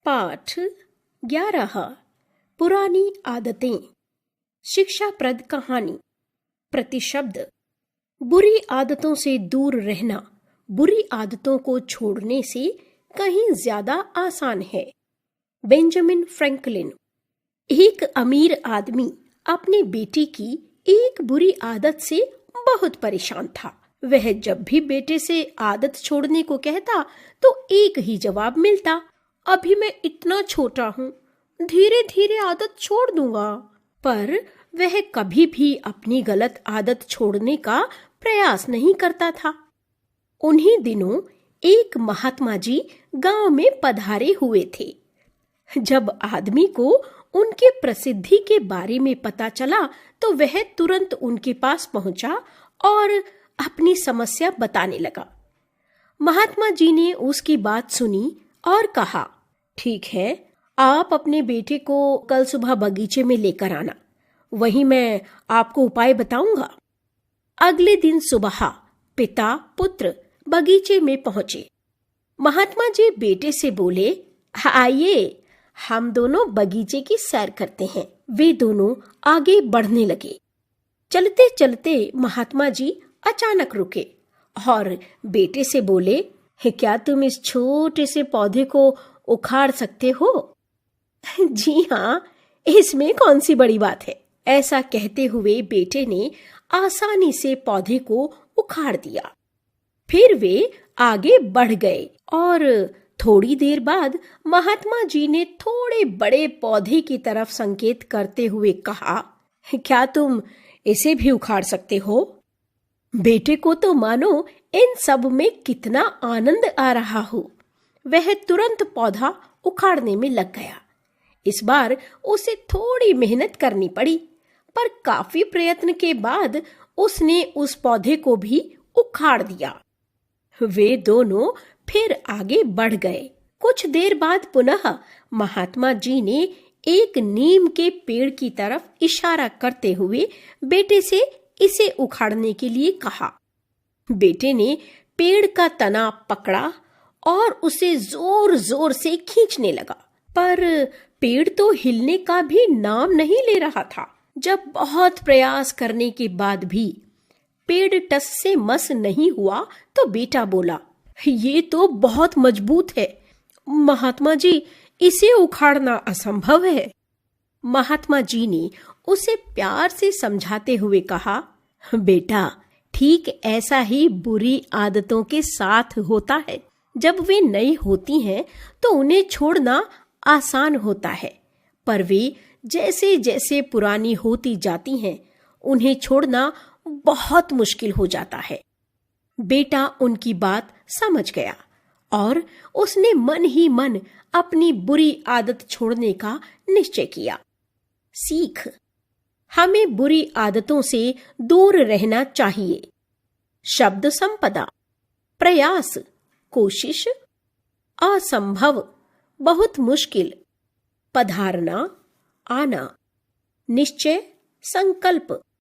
पाठ 11 पुरानी आदतें। शिक्षाप्रद कहानी। प्रतिशब्द। बुरी आदतों से दूर रहना बुरी आदतों को छोड़ने से कहीं ज्यादा आसान है। Benjamin Franklin. एक अमीर आदमी अपने बेटे की एक बुरी आदत से बहुत परेशान था। वह जब भी बेटे से आदत छोड़ने को कहता तो एक ही जवाब मिलता, अभी मैं इतना छोटा हूँ, धीरे धीरे आदत छोड़ दूंगा। पर वह कभी भी अपनी गलत आदत छोड़ने का प्रयास नहीं करता था। उन्हीं दिनों एक महात्मा जी गांव में पधारे हुए थे। जब आदमी को उनके प्रसिद्धि के बारे में पता चला तो वह तुरंत उनके पास पहुंचा और अपनी समस्या बताने लगा। महात्मा जी ने उसकी बात सुनी और कहा, ठीक है, आप अपने बेटे को कल सुबह बगीचे में लेकर आना, वहीं मैं आपको उपाय बताऊंगा। अगले दिन सुबह पिता पुत्र बगीचे में पहुंचे। महात्मा जी बेटे से बोले, आइए हम दोनों बगीचे की सैर करते हैं। वे दोनों आगे बढ़ने लगे। चलते चलते महात्मा जी अचानक रुके और बेटे से बोले, क्या तुम इस छोटे से पौधे को उखाड़ सकते हो? जी हाँ, इसमें कौन सी बड़ी बात है। ऐसा कहते हुए बेटे ने आसानी से पौधे को उखाड़ दिया। फिर वे आगे बढ़ गए और थोड़ी देर बाद महात्मा जी ने थोड़े बड़े पौधे की तरफ संकेत करते हुए कहा, क्या तुम इसे भी उखाड़ सकते हो? बेटे को तो मानो इन सब में कितना आनंद आ रहा हो। वह तुरंत पौधा उखाड़ने में लग गया। इस बार उसे थोड़ी मेहनत करनी पड़ी, पर काफी प्रयत्न के बाद उसने उस पौधे को भी उखाड़ दिया। वे दोनों फिर आगे बढ़ गए। कुछ देर बाद पुनः महात्मा जी ने एक नीम के पेड़ की तरफ इशारा करते हुए बेटे से इसे उखाड़ने के लिए कहा। बेटे ने पेड़ का तना पकड़ा और उसे जोर जोर से खींचने लगा, पर पेड़ तो हिलने का भी नाम नहीं ले रहा था। जब बहुत प्रयास करने के बाद भी पेड़ टस से मस नहीं हुआ तो बेटा बोला, ये तो बहुत मजबूत है, महात्मा जी इसे उखाड़ना असंभव है। महात्मा जी ने उसे प्यार से समझाते हुए कहा, बेटा ठीक ऐसा ही बुरी आदतों के साथ होता है। जब वे नई होती हैं तो उन्हें छोड़ना आसान होता है, पर वे जैसे जैसे पुरानी होती जाती हैं उन्हें छोड़ना बहुत मुश्किल हो जाता है। बेटा उनकी बात समझ गया और उसने मन ही मन अपनी बुरी आदत छोड़ने का निश्चय किया। सीख। हमें बुरी आदतों से दूर रहना चाहिए। शब्द संपदा। प्रयास, कोशिश, असंभव, बहुत मुश्किल, पधारना, आना, निश्चय, संकल्प,